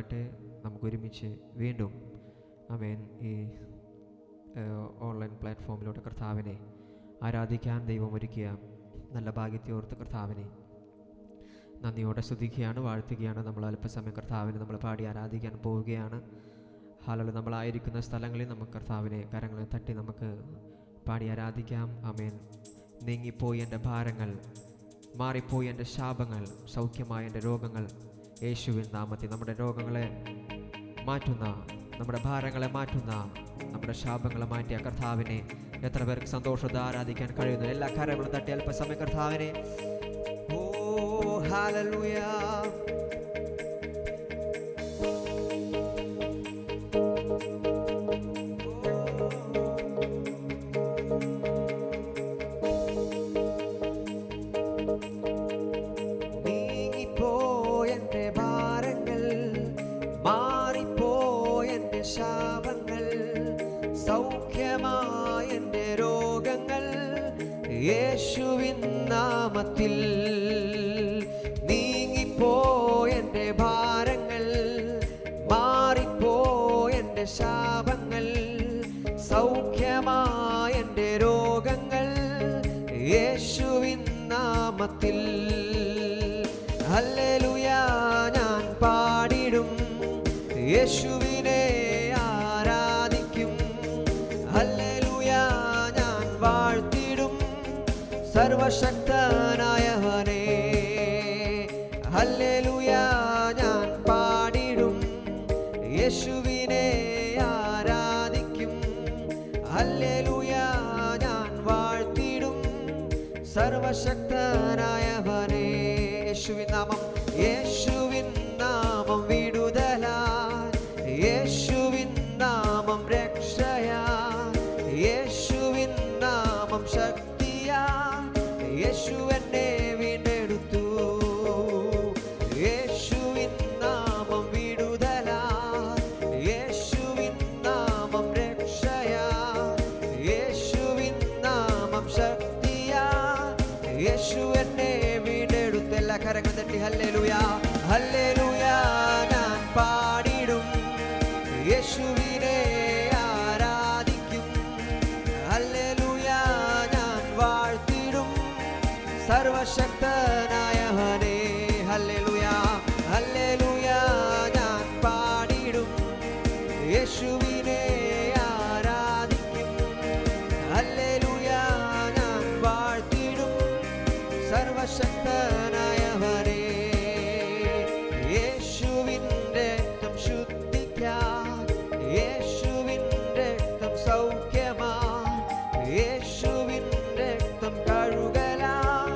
ഇടയാകട്ടെ. നമുക്കൊരുമിച്ച് വീണ്ടും ആമേൻ ഈ ഓൺലൈൻ പ്ലാറ്റ്ഫോമിലൂടെ കർത്താവിനെ ആരാധിക്കാൻ ദൈവം ഒരുക്കിയ നല്ല ഭാഗ്യത്തെ ഓർത്ത് കർത്താവിനെ നന്ദിയോടെ സ്തുതിക്കുകയാണ്, വാഴ്ത്തുകയാണ്. നമ്മൾ അല്പസമയം കർത്താവിനെ നമ്മൾ പാടി ആരാധിക്കാൻ പോവുകയാണ്. ഹാലല് നമ്മളായിരിക്കുന്ന സ്ഥലങ്ങളിൽ നമുക്ക് കർത്താവിനെ കരങ്ങളിൽ തട്ടി നമുക്ക് പാടി ആരാധിക്കാം. ആമേൻ. നീങ്ങിപ്പോയി എൻ്റെ ഭാരങ്ങൾ, മാറിപ്പോയി എൻ്റെ ശാപങ്ങൾ, സൗഖ്യമായ എൻ്റെ രോഗങ്ങൾ. യേശുവിൻ നാമത്തിൽ നമ്മുടെ രോഗങ്ങളെ മാറ്റുന്ന, നമ്മുടെ ഭാരങ്ങളെ മാറ്റുന്ന, നമ്മുടെ ശാപങ്ങളെ മാറ്റിയ കർത്താവിനെ എത്ര പേർക്ക് സന്തോഷത്തോടെ ആരാധിക്കാൻ കഴിയുന്നു? എല്ലാ കരങ്ങളും തട്ടി അല്പസമയം കർത്താവിനെ ഹല്ലേലൂയ. നീങ്ങിപ്പോയെന്റെ ഭാരങ്ങൾ, മാറിപ്പോയെന്റെ ശാപങ്ങൾ, സൗഖ്യമായെന്റെ രോഗങ്ങൾ. യേശുവിൻ നാമത്തിൽ നീങ്ങിപ്പോയെന്റെ ഭാരങ്ങൾ, മാറിപ്പോയെന്റെ ശാപങ്ങൾ, സൗഖ്യമായെന്റെ രോഗങ്ങൾ. യേശുവിൻ നാമത്തിൽ ഹല്ലേലൂയ ഞാൻ പാടിടും, യേശുവിനെ ആരാധിക്കും. ഹല്ലേലൂയ ഞാൻ വാഴ്ത്തിടും സർവശക്തനായവനെ. ഹല്ലേലൂയ ഞാൻ പാടിടും, യേശുവിനെ ആരാധിക്കും. ഹല്ലേലൂയ ഞാൻ വാഴ്ത്തിടും സർവശക്തനായവനെ. യേശുവിൻ നാമം, യേശുവിൻ നാമം വിടുതലാ, യേശുവിൻ നാമം രക്ഷയാ, യേശുവിൻ നാമം ശക്തിയാ. യേശു എന്നെ വീണ്ടെടുത്തു, യേശുവിൻ നാമം വിടുതലാ, യേശുവിൻ നാമം രക്ഷയാ, യേശുവിൻ നാമം ശക്തിയാ. യേശു എന്നെ വീണ്ടെടുത്തു. എല്ലാ കരങ്ങൾ തട്ടി ഹല്ലേലൂയ, ഹല്ലേലൂയ ഞാൻ പാടിടും, യേശുവിനെ ആരാധിക്കും. ഹല്ലേലൂയ ഞാൻ വാഴ്ത്തിടും സർവശക്തനായവനെ. ഹല്ലേലൂയ, ഹല്ലേലൂയ ഞാൻ പാടിടും, യേശുവിനെ ആരാധിക്കും. ഹല്ലേലൂയ ഞാൻ വാഴ്ത്തിടും സർവശക്തനായവനെ. യേശുവിൻ്റെ രക്തം ശുദ്ധിക്കാൻ, യേശുവിൻ്റെ രക്തം സൗഖ്യമാൻ, യേശുവിൻ്റെ രക്തം കഴുകലാൻ,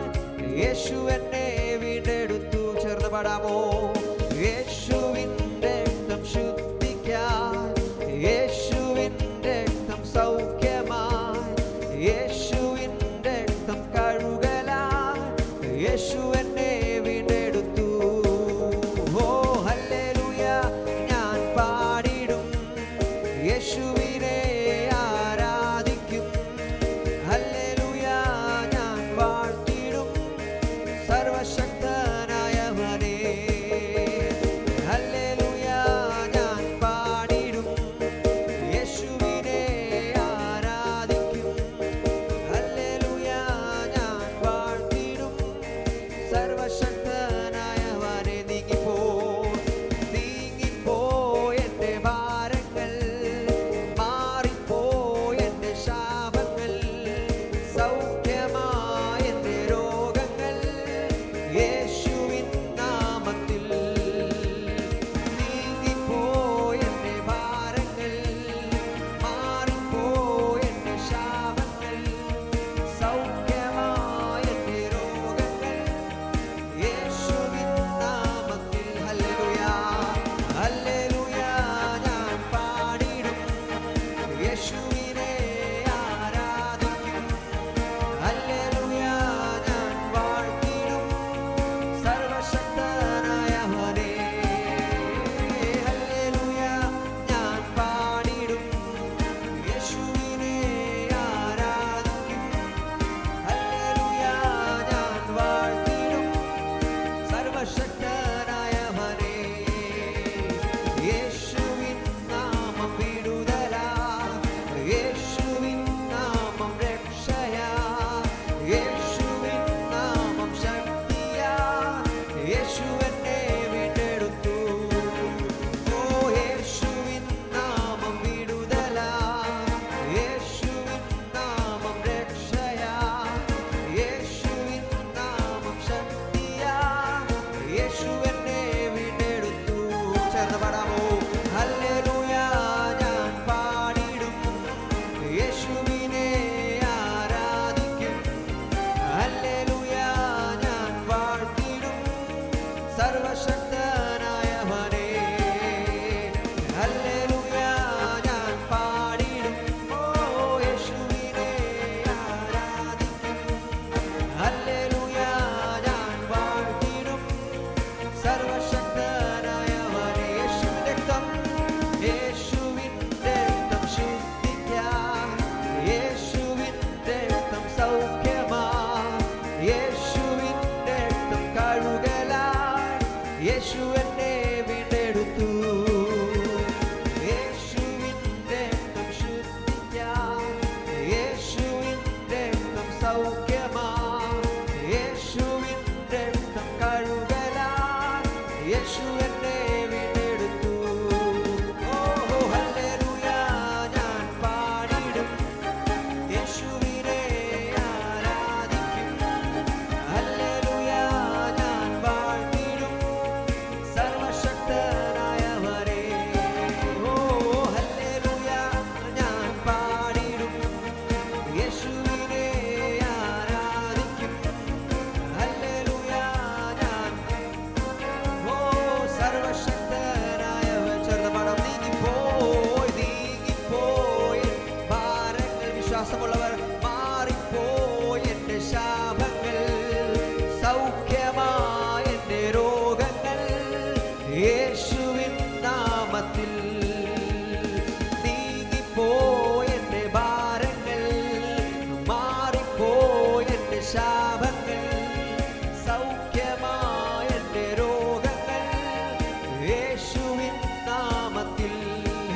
യേശുവിൻ നാമത്തിൽ.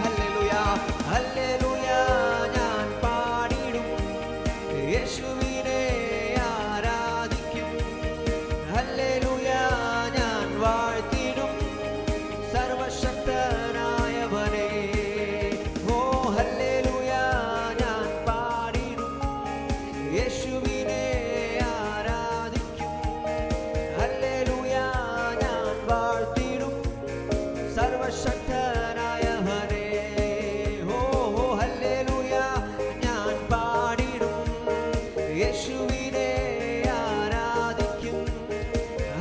ഹല്ലേലൂയ ഹല്ലേലൂയ ഞാൻ പാടിടും, യേശുവിനെ ആരാധിക്കും. ഹല്ലേലൂയ ഞാൻ വാഴ്ത്തിടും സർവശക്തനായവനെ. ഓ ഹല്ലേലൂയ ഞാൻ പാടിടും, യേശുവിനെ ആരാധിക്കും. ഹല്ലേലൂയ ഞാൻ വാഴ്ത്തിടും സർവശക്തനായവനെ. ഓ ഹല്ലേലൂയ ഞാൻ പാടിടും, യേശുവിനെ ആരാധിക്കും.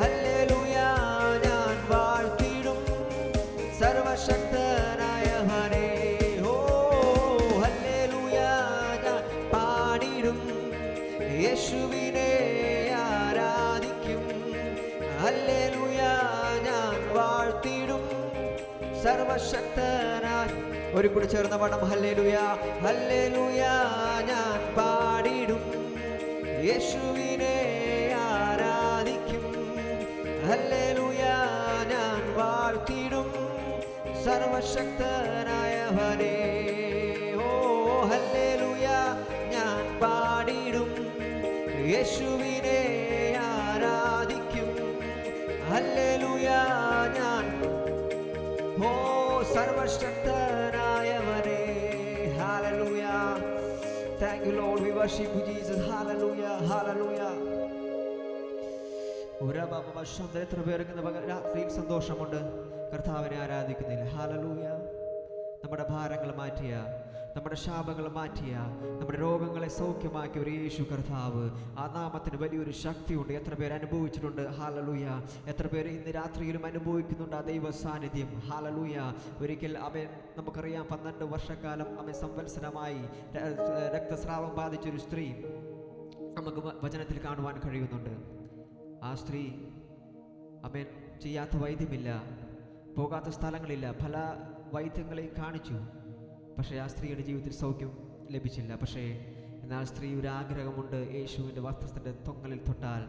ഹല്ലേലൂയ ഞാൻ വാഴ്ത്തിടും സർവശക്തനായവനെ. ഓ ഹല്ലേലൂയ ഞാൻ പാടിടും, യേശുവിനെ ആരാധിക്കും. ഹല്ലേലൂയ ഞാൻ വാഴ്ത്തിടും സർവശക്തനായ. ഒരു കൂടി ചേർന്ന പാഠം. ഹല്ലേലൂയ ഹല്ലേലൂയ ഞാൻ പാടിടും, യേശുവിനെ ആരാധിക്കും. ഹല്ലേലൂയ ഞാൻ വാഴ്ത്തിടും സർവശക്തനായവനെ. ഓ ഹല്ലേലൂയ ഞാൻ പാടിടും, യേശുവിനെ ആരാധിക്കും. ഹല്ലേലൂയ ഞാൻ ഓ സർവശക്തനായവനെ. Hallelujah. Thank you Lord, we worship you Jesus. Hallelujah hallelujah. എത്ര പേർക്ക് രാത്രിയിൽ സന്തോഷമുണ്ട് കർത്താവിനെ ആരാധിക്കുന്നില്ല. ഹല്ലേലൂയ. നമ്മുടെ ഭാരങ്ങൾ മാറ്റിയ, നമ്മുടെ ശാപങ്ങൾ മാറ്റിയ, നമ്മുടെ രോഗങ്ങളെ സൗഖ്യമാക്കിയ ഒരു യേശു കർത്താവ്, ആ നാമത്തിന് വലിയൊരു ശക്തിയുണ്ട്. എത്ര പേര് അനുഭവിച്ചിട്ടുണ്ട്? ഹല്ലേലൂയ. എത്ര പേര് ഇന്ന് രാത്രിയിലും അനുഭവിക്കുന്നുണ്ട് ആ ദൈവ സാന്നിധ്യം? ഹല്ലേലൂയ. ഒരിക്കൽ അവൻ, നമുക്കറിയാം, 12 വർഷക്കാലം അവൻ സംവത്സരമായി രക്തസ്രാവം ബാധിച്ചൊരു സ്ത്രീ നമുക്ക് വചനത്തിൽ കാണുവാൻ കഴിയുന്നുണ്ട്. ആ സ്ത്രീ അവൻ ചെയ്യാത്ത വൈദ്യമില്ല, പോകാത്ത സ്ഥലങ്ങളില്ല, പല വൈദ്യങ്ങളെയും കാണിച്ചു. പക്ഷേ ആ സ്ത്രീയുടെ ജീവിതത്തിൽ സൗഖ്യം ലഭിച്ചില്ല. പക്ഷേ എന്നാൽ സ്ത്രീ ഒരു ആഗ്രഹമുണ്ട്, യേശുവിൻ്റെ വസ്ത്രത്തിൻ്റെ തൊങ്ങലിൽ തൊട്ടാൽ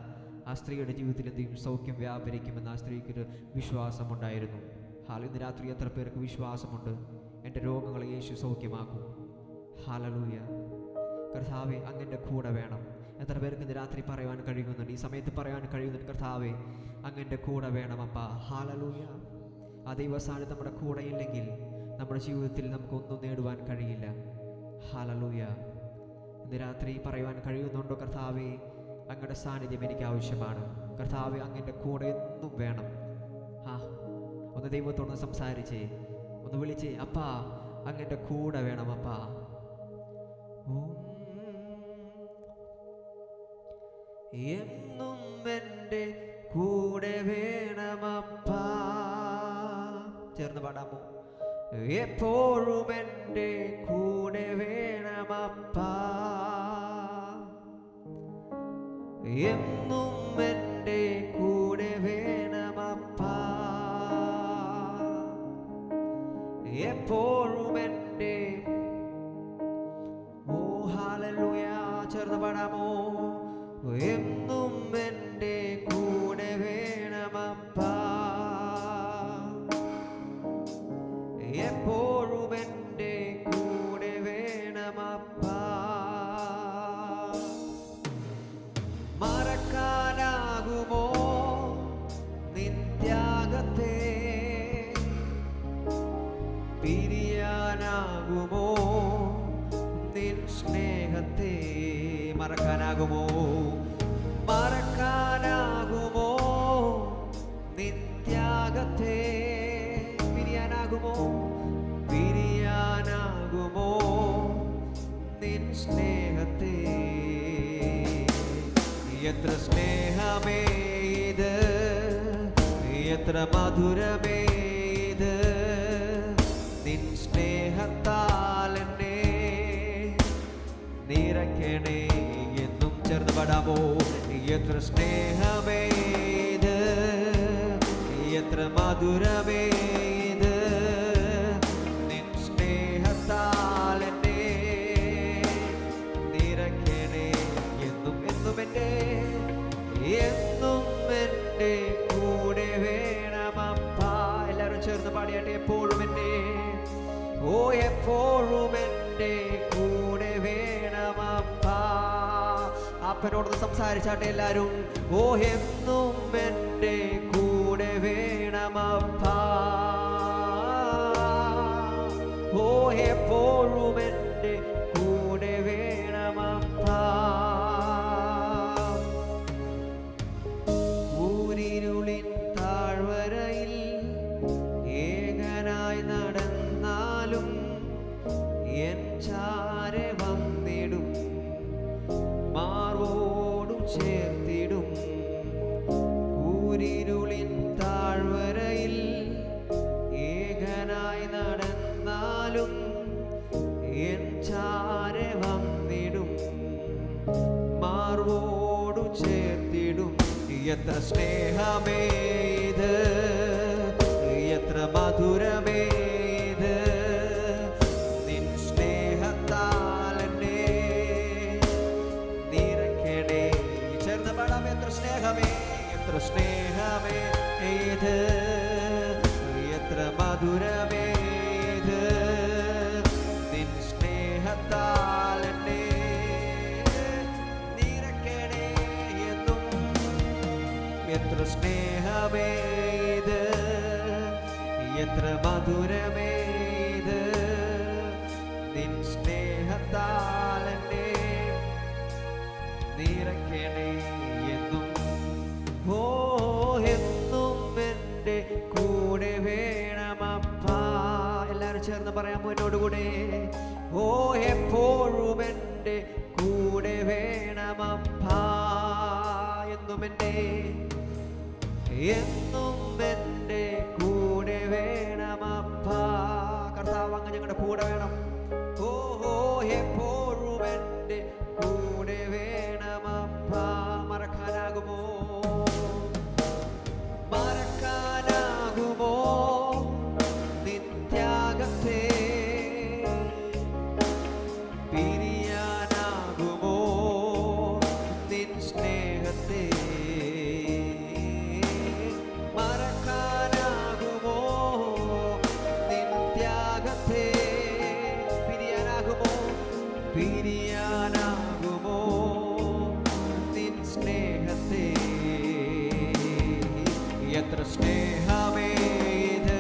ആ സ്ത്രീയുടെ ജീവിതത്തിൽ എന്തെങ്കിലും സൗഖ്യം വ്യാപരിക്കുമെന്ന് ആ സ്ത്രീക്കൊരു വിശ്വാസമുണ്ടായിരുന്നു. ഇന്ന് രാത്രി എത്ര പേർക്ക് വിശ്വാസമുണ്ട് എൻ്റെ രോഗങ്ങളെ യേശു സൗഖ്യമാക്കും? ഹല്ലേലൂയ. കർത്താവേ അങ്ങൻ്റെ കൂടെ വേണം. എത്ര പേർക്ക് ഇന്ന് രാത്രി പറയാൻ കഴിയുന്നുണ്ട്, ഈ സമയത്ത് പറയാൻ കഴിയുന്നുണ്ട്, കർത്താവേ അങ്ങൻ്റെ കൂടെ വേണം അപ്പാ. ഹല്ലേലൂയ. ആ ദൈവ സാന്നിധ്യം നമ്മുടെ കൂടെ ഇല്ലെങ്കിൽ നമ്മുടെ ജീവിതത്തിൽ നമുക്കൊന്നും നേടുവാൻ കഴിയില്ല. ഹല്ലേലൂയ. ഇന്ന് രാത്രി പറയുവാൻ കഴിയുന്നുണ്ടോ, കർത്താവേ അങ്ങയുടെ സാന്നിധ്യം എനിക്ക് ആവശ്യമാണ്, കർത്താവേ അങ്ങൻ്റെ കൂടെ എന്നും വേണം. ഒന്ന് ദൈവത്തോട് സംസാരിച്ചേ, ഒന്ന് വിളിച്ചേ, അപ്പാ അങ്ങൻ്റെ കൂടെ വേണം അപ്പാ. എന്നും എൻ്റെ കൂടെ വേണമപ്പാ. ചേർന്ന് പാടാമോ? എപ്പോഴും എൻ്റെ കൂടെ വേണമപ്പാ, എന്നും എൻ്റെ കൂടെ വേണമപ്പാ, എപ്പോഴും എൻ്റെ. ഓ ഹല്ലേലൂയ. ചേർന്ന് പാടാമോ? എന്നും എൻ്റെ കൂടെ വേണമപ്പാ, എപ്പോഴും എൻ്റെ കൂടെ വേണമപ്പാ. മറക്കാനാകുമോ നിൻ ത്യാഗത്തെ, പിരിയാനാകുമോ നിൻ സ്നേഹത്തെ? മറക്കാനാകുമോ? മറക്കാനാകുമോ നിൻ ത്യാഗത്തെ? പിരിയാനാകുമോ? പിരിയാനാകുമോ നിൻ സ്നേഹത്തെ? എത്ര സ്നേഹമേ ഇത്, എത്ര മധുരമേ ഇത്, നിൻ സ്നേഹത്താൽ എന്നെ നിറയ്ക്കണേ എന്നും. ചേർന്ന് പാടാമോ? എത്ര സ്നേഹമേ ഇത്, എത്ര മധുരമേ ഇത്, നിൻ സ്നേഹത്താൽ എന്നെ നിറയ്ക്കണേ എന്നും. എന്നും എൻ്റെ, എന്നും എൻ്റെ കൂടെ വേണമപ്പാ. എല്ലാവരും ചേർന്ന് പാടിയ പറയട്ടെ, എപ്പോഴും എൻ്റെ എപ്പോഴും എൻ്റെ കൂടെ വേണമപ്പാ. അപ്പനോടൊന്ന് സംസാരിച്ചാട്ടെ എല്ലാരും. എന്നും എൻ്റെ കൂടെ വേണമപ്പാ. എപ്പോഴും എൻ്റെ കൂടെ വേണമപ്പാ. ഊരിരുളിൻ താഴ്വരയിൽ ഏകനായി നടന്നാലും എൻ ചാരെ വന്നിടും, മാർവോടു ചേർത്തിടും. ഊരിരുളിൻ താഴ്വരയിൽ ഏകനായി നടന്നാലും എൻ ചാരെ വന്നിടും, മാർവോടു ചേർത്തിടും. എത്ര സ്നേഹമേ ഇത്, എത്ര മധുരമേ ഇത്, നിൻ സ്നേഹത്താൽ എന്നെ നിറയ്ക്കണേ. ചേർന്ന് പാടാം. എത്ര സ്നേഹമേ, എത്ര സ്നേഹമേ ഇത്, എത്ര മധുരമേ ഇത്, നിൻ സ്നേഹത്താൽ എന്നെ നിറയ്ക്കണേ എന്നും. എത്ര സ്നേഹമേ ഇത്, എത്ര മധുരമേ ഇത്, നിൻ സ്നേഹത്താൽ എന്നെ നിറയ്ക്കണേ എന്നും. എന്നും എൻ്റെ കൂടെ വേണമപ്പാ. എല്ലാവരും ചേർന്ന് പറയാമോ എന്നോടുകൂടെ? എപ്പോഴും എൻ്റെ കൂടെ വേണമപ്പാ. എന്നും എൻ്റെ കൂടെ വേണമപ്പാ. കർത്താവ് അങ്ങ് ഞങ്ങളുടെ കൂടെ വേണം. എപ്പോഴും എൻ്റെ കൂടെ വേണമപ്പാ. മറക്കാനാകുമോ? മറക്കാനാകുമോ നിത്യാഗത്തെ? പിരിയാനാകുമോ നിൻ സ്നേഹത്തെ? മറക്കാനാകുമോ നിൻ ത്യാഗത്തെ? പിരിയാനാകുമോ? പിരിയാനാകുമോ നിൻ സ്നേഹത്തെ? എത്ര സ്നേഹമേ ഇത്,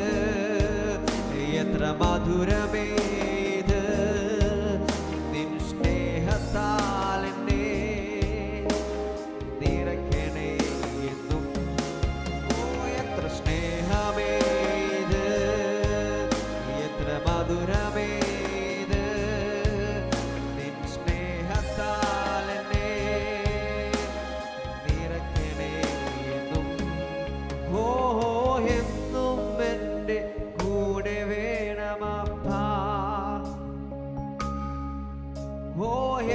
എത്ര മധുരമേ ഇത്, നിൻ സ്നേഹത്താൽ എന്നെ നിറയ്ക്കണേ എന്നും. എത്ര സ്നേഹമേ ഇത്, എത്ര മധുരമേ ഇത്, നിൻ സ്നേഹത്താൽ എന്നെ നിറയ്ക്കണേ എന്നും. എന്നും എൻ്റെ കൂടെ വേണമപ്പാ.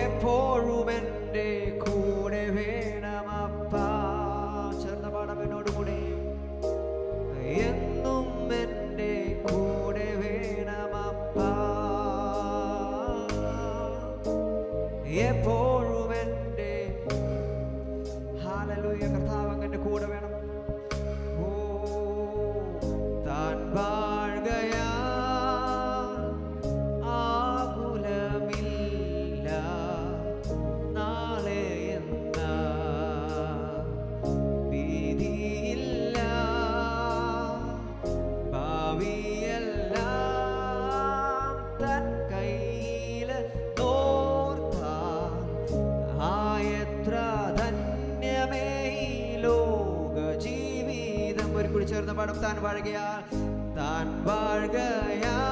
എപ്പോഴും എൻ്റെ കൂടെ വേണമപ്പാ. ചേർന്ന പാടം എന്നോടുകൂടെ. എന്നും എൻ്റെ കൂടെ വേണമപ്പാ. എപ്പോഴും എൻ്റെ. ഹല്ലേലൂയ. കർത്താവ് അങ്ങ് കൂടെ വേണം. താൻ വാഴുകയാ ആകുലമില്ല, നാളെ എന്ന ഭീതിയില്ല, ഭാവിയെല്ലാം തൻ കയ്യിൽ തോർത്താൽ ആയത്ര ധന്യമേ ഈ ലോക ജീവിതം. ഒരു കൂടി ചേർന്ന പാടും. താൻ വാഴുകയാൽ, താൻ വാഴുകയാൽ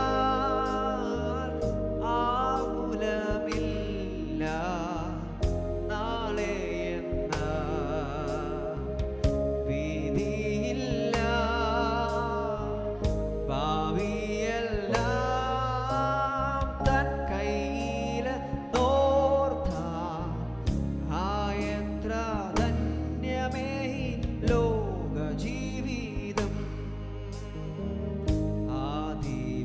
ആകുലമില്ല, നാളെ എന്ന ഭീതിയില്ല, ഭാവിയെല്ലാം തൻ കയ്യിൽ തോർത്താൽ ആയത്ര ധന്യമേ ലോക ജീവിതം. ആദിയിൽ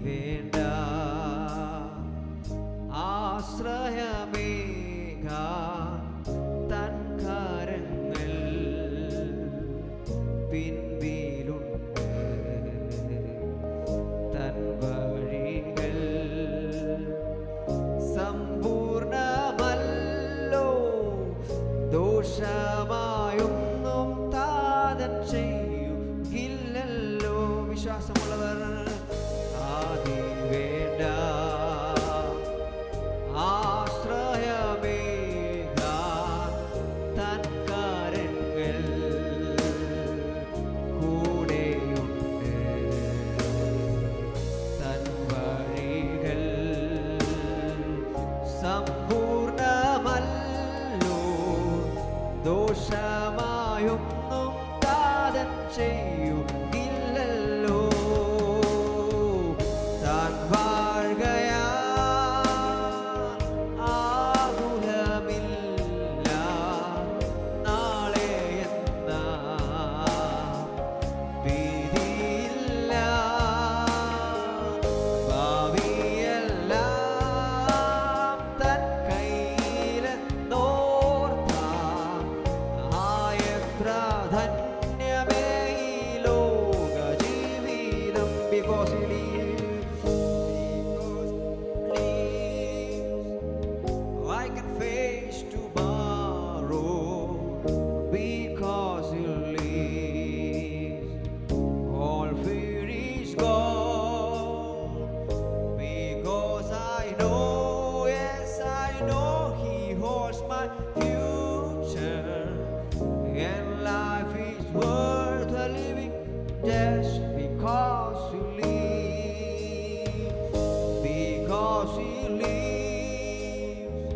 because He lives,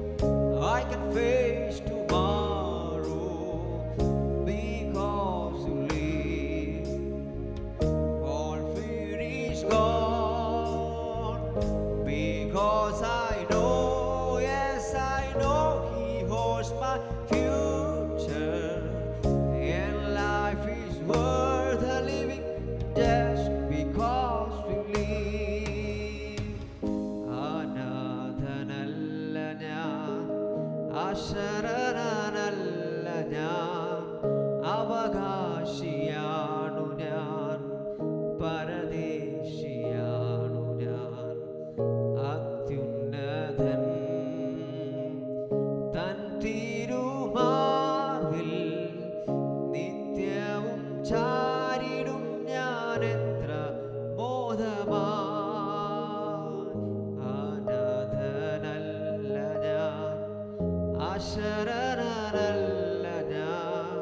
I can face tomorrow. Because You live, all fear is gone. Because I know, yes I know, He holds my future, and life is worth living just because we live. അനാഥനല്ല ഞാൻ, അശരണനല്ല ഞാൻ, അവകാശിയാണു ഞാൻ, പരദേശിയാണു ഞാൻ. അത്യുന്നതൻ തൻ തിരുമാർവിൽ നിത്യവും ചാരിടും ഞാൻ എത്ര മോദമായി. അനാഥനല്ല ഞാൻ, അശരണനല്ല ഞാൻ,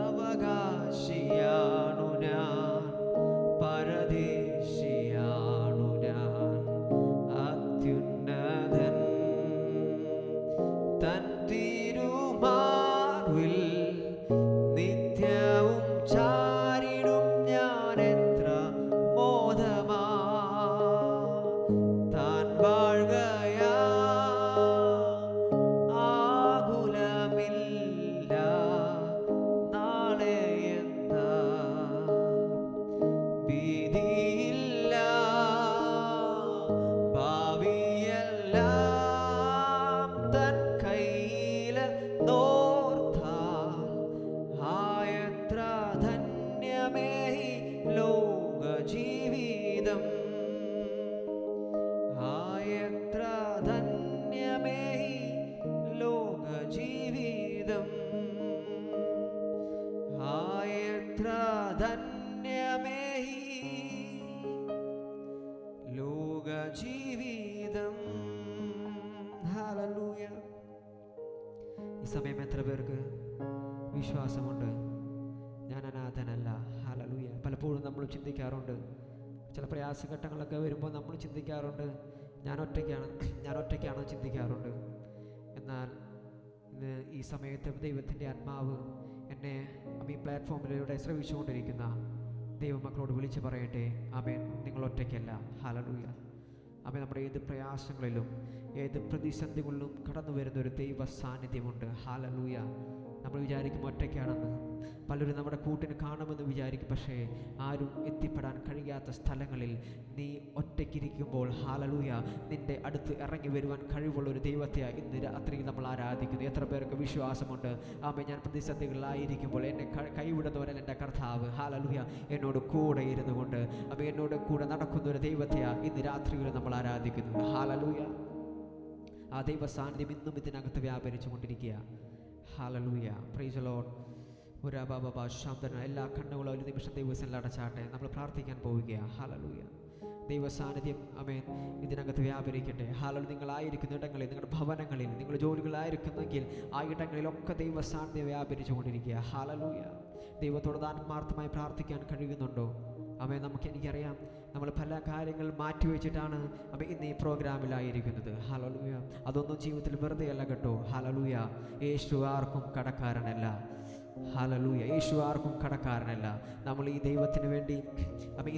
അവകാശിയാണു ഞാൻ, പരദേശിയാണു ഞാൻ. അത്യുന്നതൻ തൻ തിരുമാർവിൽ നിത്യവും ചാരിടും ഞാൻ എത്ര മോദമായി. താൻ വാഴുകയാ ആകുലമില്ല, നാളെ എന്താ ഭീതിയില്ല, ഭാവിയെല്ലാം തൻ കയ്യിൽ നോർത്താൽ ആയത്ര ധന്യമേ ഈ ലോക ജീവിതം. ആയത്ര ധന്യമേ ഈ ലോക ജീവിതം. ആയത്ര ധന്യമേ ഈ ലോക ജീവിതം. ഹല്ലേലൂയ. ഈ സമയം എത്ര പേർക്ക് വിശ്വാസമുണ്ട് ഞാൻ അനാഥനല്ല? ഹല്ലേലൂയ. പലപ്പോഴും നമ്മൾ ചിന്തിക്കാറുണ്ട്, ചില പ്രയാസഘട്ടങ്ങളൊക്കെ വരുമ്പോൾ നമ്മൾ ചിന്തിക്കാറുണ്ട് ഞാൻ ഒറ്റയ്ക്കാണ് ചിന്തിക്കാറുണ്ട്. എന്നാൽ ഇന്ന് ഈ സമയത്ത് ദൈവത്തിൻ്റെ ആത്മാവ് എന്നെ ഈ പ്ലാറ്റ്ഫോമിലൂടെ ശ്രവിച്ചുകൊണ്ടിരിക്കുന്ന ദൈവമക്കളോട് വിളിച്ച് പറയട്ടെ, ആമേൻ, നിങ്ങൾ ഒറ്റയ്ക്കല്ല. ഹല്ലേലൂയ. ആമേൻ. നമ്മുടെ ഏത് പ്രയാസങ്ങളിലും ഏത് പ്രതിസന്ധികളിലും കടന്നു വരുന്നൊരു ദൈവ സാന്നിധ്യമുണ്ട്. ഹല്ലേലൂയ. നമ്മൾ വിചാരിക്കും ഒറ്റയ്ക്കാണെന്ന്, പലരും നമ്മുടെ കൂട്ടിന് കാണുമെന്ന് വിചാരിക്കും. പക്ഷേ ആരും എത്തിപ്പെടാൻ കഴിയാത്ത സ്ഥലങ്ങളിൽ നീ ഒറ്റയ്ക്കിരിക്കുമ്പോൾ ഹല്ലേലൂയ നിൻ്റെ അടുത്ത് ഇറങ്ങി വരുവാൻ കഴിവുള്ള ഒരു ദൈവത്തെ ഇന്ന് രാത്രി നമ്മൾ ആരാധിക്കുന്നു. എത്ര പേർക്ക് വിശ്വാസമുണ്ട്? ആമേൻ. ഞാൻ പ്രതിസന്ധികളിലായിരിക്കുമ്പോൾ എന്നെ കൈവിടുന്നവരല്ല എൻ്റെ കർത്താവ്. ഹല്ലേലൂയ. എന്നോട് കൂടെ ഇരുന്നു കൊണ്ട് എന്നോട് കൂടെ നടക്കുന്ന ഒരു ദൈവത്തെ ഇന്ന് രാത്രിയിൽ നമ്മൾ ആരാധിക്കുന്നു. ഹല്ലേലൂയ. ആ ദൈവ സാന്നിധ്യം ഇന്നും ഇതിനകത്ത് വ്യാപരിച്ചു കൊണ്ടിരിക്കുക. ഹല്ലേലൂയ. Praise the Lord. എല്ലാ കണ്ണുകളും ഒരു നിമിഷം ദൈവത്തിൽ അടച്ചാട്ടെ. നമ്മൾ പ്രാർത്ഥിക്കാൻ പോവുകയാണ്. ഹല്ലേലൂയ. ദൈവ സാന്നിധ്യം ആമേൻ ഇതിനകത്ത് വ്യാപരിക്കട്ടെ. ഹല്ലേലൂയ. നിങ്ങളായിരിക്കുന്ന ഇടങ്ങളിൽ, നിങ്ങളുടെ ഭവനങ്ങളിൽ, നിങ്ങളുടെ ജോലികളായിരിക്കുന്നെങ്കിൽ ആ ഇടങ്ങളിലൊക്കെ ദൈവ സാന്നിധ്യം വ്യാപരിച്ചു കൊണ്ടിരിക്കുക. ഹല്ലേലൂയ. ദൈവത്തോട് ആത്മാർത്ഥമായി പ്രാർത്ഥിക്കാൻ കഴിയുന്നുണ്ടോ? ആമേൻ. എനിക്കറിയാം നമ്മൾ പല കാര്യങ്ങൾ മാറ്റിവെച്ചിട്ടാണ് ഇന്ന് ഈ പ്രോഗ്രാമിലായിരിക്കുന്നത്. ഹല്ലേലൂയ. അതൊന്നും ജീവിതത്തിൽ വെറുതെ അല്ല കേട്ടോ. ഹല്ലേലൂയ. യേശു ആർക്കും കടക്കാരനല്ല. ഹല്ലേലൂയ. യേശു ആർക്കും കടക്കാരനല്ല. നമ്മൾ ഈ ദൈവത്തിന് വേണ്ടി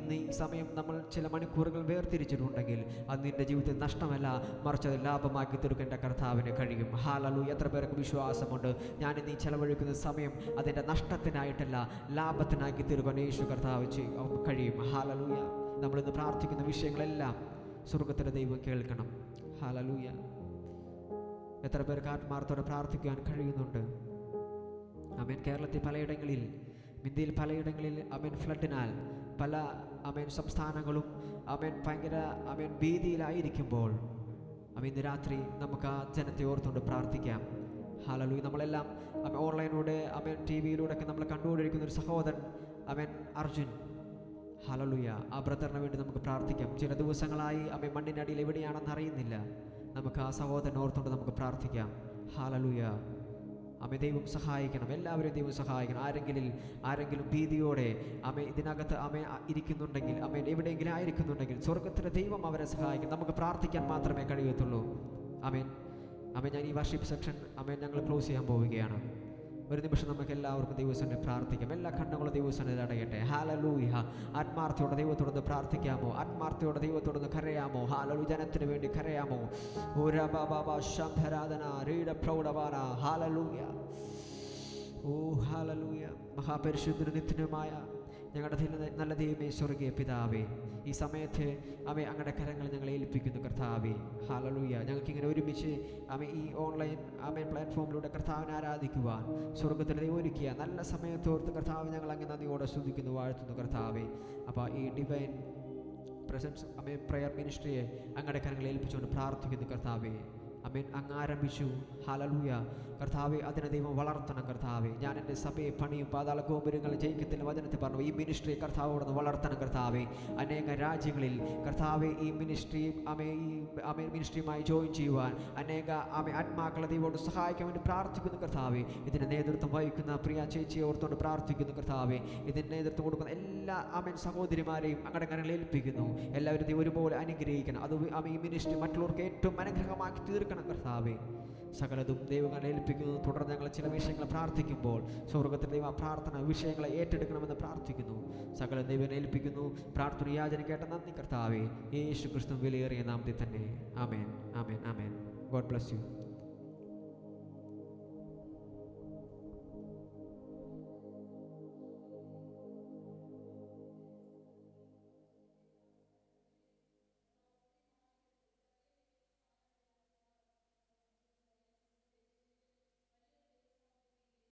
ഇന്ന് ഈ സമയം നമ്മൾ ചില മണിക്കൂറുകൾ വേർതിരിച്ചിട്ടുണ്ടെങ്കിൽ അത് നിന്റെ ജീവിതത്തിൽ നഷ്ടമല്ല, മറിച്ച് അത് ലാഭമാക്കി തീർക്കേണ്ട കർത്താവിന് കഴിയും. ഹല്ലേലൂയ. എത്ര പേർക്ക് വിശ്വാസമുണ്ട് ഞാൻ ഇന്ന് ഈ ചെലവഴിക്കുന്ന സമയം അതിൻ്റെ നഷ്ടത്തിനായിട്ടല്ല ലാഭത്തിനാക്കി തീർക്കാൻ യേശു കർത്താവ് കഴിയും. ഹല്ലേലൂയ. നമ്മളിന്ന് പ്രാർത്ഥിക്കുന്ന വിഷയങ്ങളെല്ലാം സ്വർഗ്ഗത്തിലെ ദൈവം കേൾക്കണം. ഹല്ലേലൂയ. എത്ര പേർക്ക് ആത്മാർത്ഥത്തോടെ പ്രാർത്ഥിക്കാൻ കഴിയുന്നുണ്ട്? ആമേൻ. കേരളത്തിൽ പലയിടങ്ങളിൽ, ഇന്ത്യയിൽ പലയിടങ്ങളിൽ ഫ്ലഡിനാൽ പല സംസ്ഥാനങ്ങളും ഭയങ്കര ഭീതിയിലായിരിക്കുമ്പോൾ ഇന്ന് രാത്രി നമുക്ക് ആ ജനത്തെ ഓർത്തുകൊണ്ട് പ്രാർത്ഥിക്കാം. ഹല്ലേലൂയ. നമ്മളെല്ലാം ഓൺലൈനിലൂടെ ടി വിയിലൂടെയൊക്കെ നമ്മൾ കണ്ടുകൊണ്ടിരിക്കുന്ന ഒരു സഹോദരൻ അർജുൻ. ഹല്ലേലൂയ. ആ ബ്രദറിന് വേണ്ടി നമുക്ക് പ്രാർത്ഥിക്കാം. ചില ദിവസങ്ങളായി മണ്ണിനടിയിൽ എവിടെയാണെന്ന് അറിയുന്നില്ല. നമുക്ക് ആ സഹോദരൻ ഓർത്തുകൊണ്ട് നമുക്ക് പ്രാർത്ഥിക്കാം. ഹല്ലേലൂയ. ആമേ ദൈവം സഹായിക്കണം, എല്ലാവരെയും ദൈവം സഹായിക്കണം. ആരെങ്കിലും ഭീതിയോടെ ഇതിനകത്ത് ഇരിക്കുന്നുണ്ടെങ്കിൽ, എവിടെയെങ്കിലും ആയിരിക്കുന്നുണ്ടെങ്കിൽ സ്വർഗത്തിലെ ദൈവം അവരെ സഹായിക്കണം. നമുക്ക് പ്രാർത്ഥിക്കാൻ മാത്രമേ കഴിയത്തുള്ളൂ. ആമേൻ. ഞാൻ ഈ വർഷിപ്പ് സെക്ഷൻ ഞങ്ങൾ ക്ലോസ് ചെയ്യാൻ പോവുകയാണ്. ഒരു നിമിഷം നമുക്ക് എല്ലാവർക്കും ദൈവസന്നിധി പ്രാർത്ഥിക്കാം. എല്ലാ കണ്ണുകളും ദൈവസന്നിധി അടയട്ടെ. ഹല്ലേലൂയ. ആത്മാർത്ഥയോടെ ദൈവത്തോടൊന്ന് പ്രാർത്ഥിക്കാമോ? ആത്മാർത്ഥയോടെ ദൈവത്തോടൊന്ന് കരയാമോ? ഹല്ലേലൂയ. ജനത്തിന് വേണ്ടി കരയാമോ? ഓ ഹല്ലേലൂയ. മഹാപരിശുദ്ധനും നിത്യനുമായ ഞങ്ങളുടെ നല്ല ദൈവമേ, സ്വർഗീയ പിതാവേ, ഈ സമയത്ത് അങ്ങയുടെ കരങ്ങൾ ഞങ്ങൾ ഏൽപ്പിക്കുന്നു കർത്താവേ. ഹല്ലേലൂയ. ഞങ്ങൾക്കിങ്ങനെ ഒരുമിച്ച് ഈ ഓൺലൈൻ പ്ലാറ്റ്ഫോമിലൂടെ കർത്താവിനെ ആരാധിക്കുവാൻ സ്വർഗത്തിൽ ദൈവം ഒരുക്കിയ നല്ല സമയത്തോർത്ത് കർത്താവ് ഞങ്ങൾ അങ്ങ് നന്ദിയോടെ സ്തുതിക്കുന്നു, വാഴ്ത്തുന്നു കർത്താവേ. അപ്പോൾ ഈ ഡിവൈൻ പ്രസൻസ് പ്രയർ മിനിസ്ട്രിയെ അങ്ങയുടെ കരങ്ങൾ ഏൽപ്പിച്ചുകൊണ്ട് പ്രാർത്ഥിക്കുന്നു കർത്താവേ. അങ്ങ് ആരംഭിച്ചു. ഹല്ലേലൂയ. കർത്താവെ, അതിനെ ദൈവം വളർത്തണം കർത്താവെ. ഞാൻ എൻ്റെ സഭയെ പണിയും, പാതാള ഗോപുരങ്ങൾ ജയിക്കത്തില്ല വചനത്തിൽ പറഞ്ഞു. ഈ മിനിസ്ട്രി കർത്താവോടൊന്ന് വളർത്തണം കർത്താവെ. അനേക രാജ്യങ്ങളിൽ കർത്താവെ ഈ മിനിസ്ട്രിയുമായി ജോയിൻ ചെയ്യുവാൻ അനേക ആത്മാക്കളെ ദൈവോട് സഹായിക്കാൻ വേണ്ടി പ്രാർത്ഥിക്കുന്നു കർത്താവെ. ഇതിന് നേതൃത്വം വഹിക്കുന്ന പ്രിയ ചേച്ചിയെ ഓർത്തുകൊണ്ട് പ്രാർത്ഥിക്കുന്നു കർത്താവെ. ഇതിന് നേതൃത്വം കൊടുക്കുന്ന എല്ലാ സഹോദരിമാരെയും അങ്ങയുടെ കരങ്ങളിൽ ഏൽപ്പിക്കുന്നു. എല്ലാവരും ദൈവം ഒരുപോലെ അനുഗ്രഹിക്കണം. അത് ഈ മിനിസ്ട്രി മറ്റുള്ളവർക്ക് ഏറ്റവും അനുഗ്രഹമാക്കി തീർക്കണം കർത്താവെ. സകലതും ദൈവങ്ങളെ ഏൽപ്പിക്കുന്നു. തുടർന്ന് ഞങ്ങൾ ചില വിഷയങ്ങൾ പ്രാർത്ഥിക്കുമ്പോൾ സ്വർഗത്തിൽ ദൈവ പ്രാർത്ഥന വിഷയങ്ങളെ ഏറ്റെടുക്കണമെന്ന് പ്രാർത്ഥിക്കുന്നു. സകല ദൈവം ഏൽപ്പിക്കുന്നു. പ്രാർത്ഥന യാചന കേട്ട നന്ദി കർത്താവേ. യേശു ക്രിസ്തു വിലയേറിയ നാമത്തിൽ തന്നെ. ആമേൻ, ആമേൻ, ആമേൻ. God bless U.